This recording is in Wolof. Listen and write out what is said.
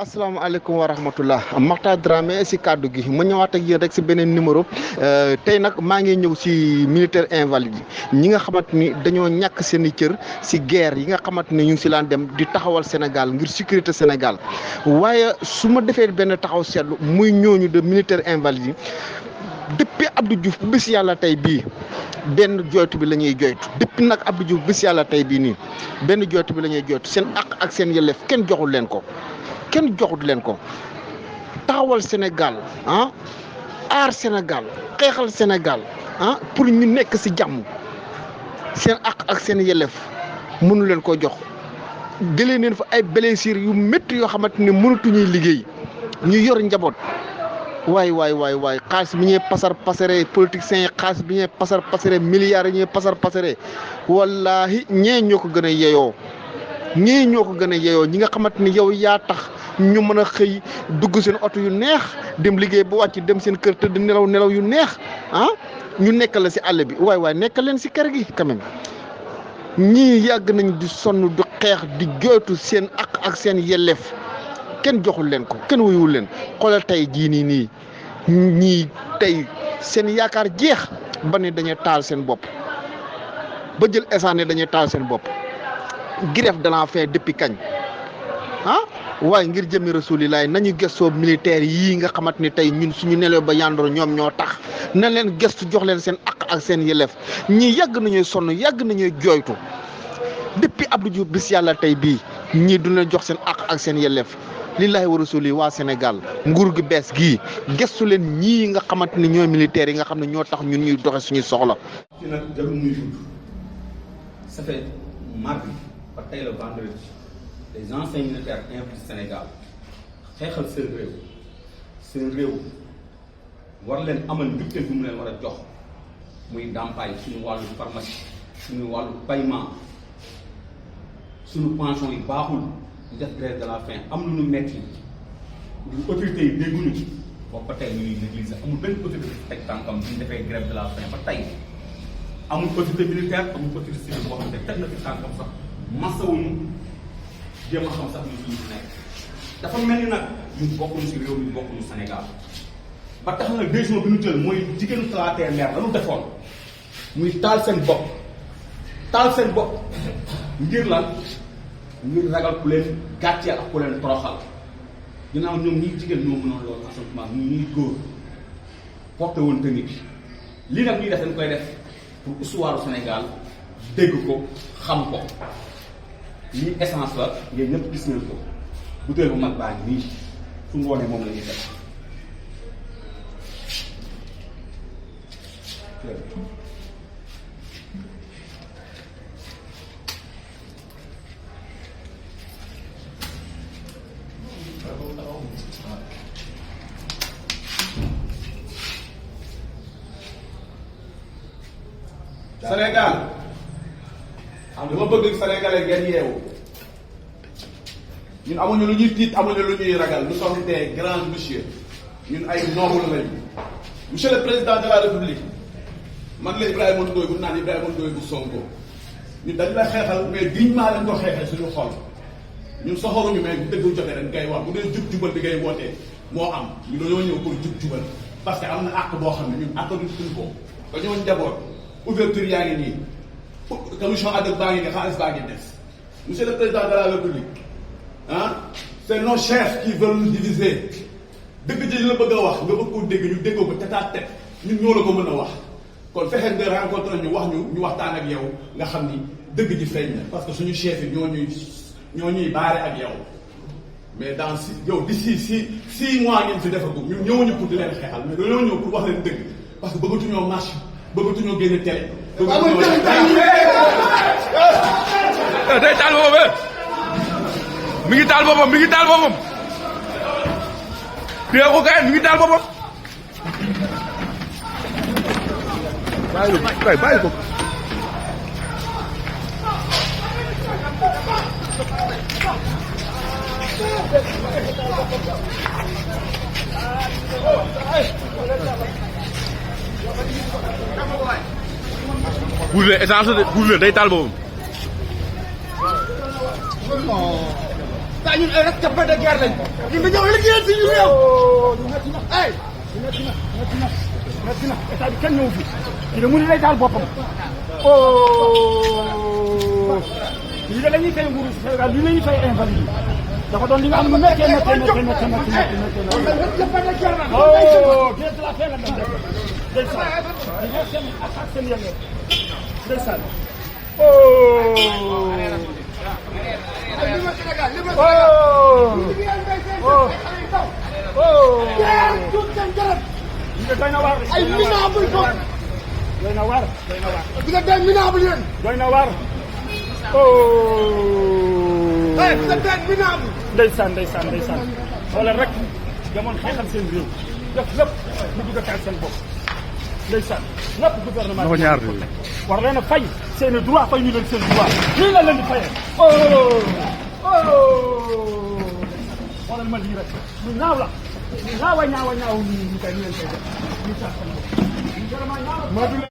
asalaamaaleykum wa rahmatullah Makhtar Dramé si kàddu gi ma ñëwaat ak yéen rek si beneen numéro tey nag maa ngi ñëw si militaire invalide yi ñi nga xamante ni dañoo ñàkk seen i cër si guerre yi nga xamante ni ñu ngi si laan dem di taxawal Sénégal ngir sécurité Sénégal waaye su ma defee benn taxaw seetlu muy ñooñu de militaire invalide yi depuis Abdou Diouf bu bis yàlla tey bii benn jooytu bi la ñuy jooytu depuis nag Abdou Diouf bis yàlla tey bii nii benn jooytu bi la ñuy jooytu seen àq ak seen yelleef kenn joxul leen ko. kenn joxut leen ko taxawal Sénégal aar Sénégal xeexal Sénégal pour ñu nekk ci jàmm seen ak seen yelleef mënu leen ko jox jëlee neen fa ay blessures yu métti yoo xamante ne mënatuñuy liggéey ñu yor njaboot waay xaalis bi ñuy pasar pasare politiciens yi xaalis bi ñuy pasar pasare milliards yi ñuy pasar pasare wallaahi ñee ñoo ko gën a yeyoo ñii ñoo ko gën a yeyoo ñi nga xamante ni yow yaa tax ñu mën a xëy dugg seen oto yu neex dem liggéey ba wàcc dem seen kër tëdd nelaw yu neex ñu nekkal la si àll bi waay nekkal leen si kër gi quand même ñii yàgg nañ di sonn du xeex di jooytu seen ak seen yelleef kenn joxul leen ko kenn wuyuwul leen xoolal tey jii nii ñii tey seen yaakaar jeex ba ne dañuy taal seen bopp ba jël essence ne dañuy taal seen bopp. grève de la faim depuis kañ waaye ngir jëmi rasulilaay nañu gëstoo militaire yii nga xamante ni tey ñun suñu nelaw ba yandoor ñoom ñoo tax na leen gëstu jox leen seen ak seen yelleef ñii yàgg nañuy sonn yàgg nañuy jooytu depuis Abdou Diouf bis yàlla tey bii ñii du leen jox seen ak seen yelleef lillahi wa rasuli waa Sénégal nguur gi bees gii gëstu leen ñii nga xamante ni ñooy militaires yi nga xam ne ñoo tax ñun ñuy doxe suñuy soxla. ci nag jarul muy gudd ça fait mardi ba tey la vendredi les anciens militaires invalides Sénégal xeexal seen réew war leen amal mbégte bu mu leen war a jox muy ndàmpaay suñu wàllu pharmacie suñu wàllu paiement suñu pension yi baaxul ñu def grève de la faim am lu ñu metti ñu autorités yi dégguñu ci boobu ba tey ñu ngi négliger amul benn autorité teg tànkam bu ñu defee grève de la faim ba tey amul autorité militaire amul autorité civile boo xam ne teg na fi tànkam sax masawuñu jéem a xam sax ñu suñu nekk dafa mel ni nag ñun bokkuñu si réew mi bokkuñu Sénégal ba tax na décision bi ñu jël mooy jigéenu Talaatay Leer la ñu defoon muy taal seen bopp ngir lan ngir ragal ku leen gàcceel ak ku leen toroxal ginnaaw ñoom ñii jigéen ñoo mënoon loolu assainissement ñuy góor porté woon tamit lii nag ñuy def dañ koy def pour histoire Sénégal dégg ko xam ko lii essence la ngeen ñëpp gis nañ ko butéel bu mag baa ngi nii su ngoonee moom la ñuy def Sénégal dama bëgg Sénégalais ngeen yeewu ñun amuñu lu ñuy tiit amuñu lu ñuy ragal nous sommes des grands monsieur ñun ay noble lañu monsieur le président de la république man la Ibrahima Ndoye bu naan Ibrahima Ndoye bu Sonko ñun dañ la xeexal mais dignement lañ ko xeexee suñu xol ñun soxoruñu mais bu dëgg jotee dañ koy wax bu dee jub-jubal bi ngay wootee moo am ñu dañoo ñëw pour jub-jubal parce que am na àq boo xam ne ñun àq duñ suñu ko dañoo njaboot ouverture yaa ngi nii commission ad hoc baa ngi nii xaalis baa ngi des monsieur le président de la république c'est nos chefs qui veulent nous diviser dëgg ji la bëgg a wax nga bëgg koo dégg ñu déggoo ko tête à tête ñun ñoo la ko mën a wax kon fexeel nga rencontré ñu wax ñu waxtaan ak yow nga xam ni dëgg ji feeñ na parce que suñu chef yi ñoo ñuy baare ak yow mais dans d'ici 6 mois ngeen fi defagum ñun ñëwuñu pour di leen xeexal mais dañoo ñëw pour wax leen dëgg parce que bëggatuñoo marche bëggatuñoo génne télé. day taal boppam mi ngi taal boppam téye ko kay mi ngi taal boppam bàyyi ko buur essence de buur day taal boppam daa ñun ay rescapés de guerre lañ ñu nga ñëw liggéeyal suñu réew ñu metti na ay metti na état bi kenn ñëw fi kii de mu ni lay daal boppam lii de la ñuy fay nguuru Sénégal lii la ñuy fay invalide dafa doon li nga xam ne méttee oh bien de la fin la dem def ndeysaan di nga seen ak seen yëngu ndeysaan doy na waar ay minable doy na waar di nga day minable yéen doy na waar ndeysaan xoolal rek demoon xeexal seen réew def lépp mu dugg a taal seen bopp ndeysaan lépp gouvernement bi war leen a fay seen i droit fay ñu leen seen droit lii la leen di fayee xoolal ma lii rek lu ñaaw la lu ñaaw ñu koy ñu leen koy def ñu taal seen bopp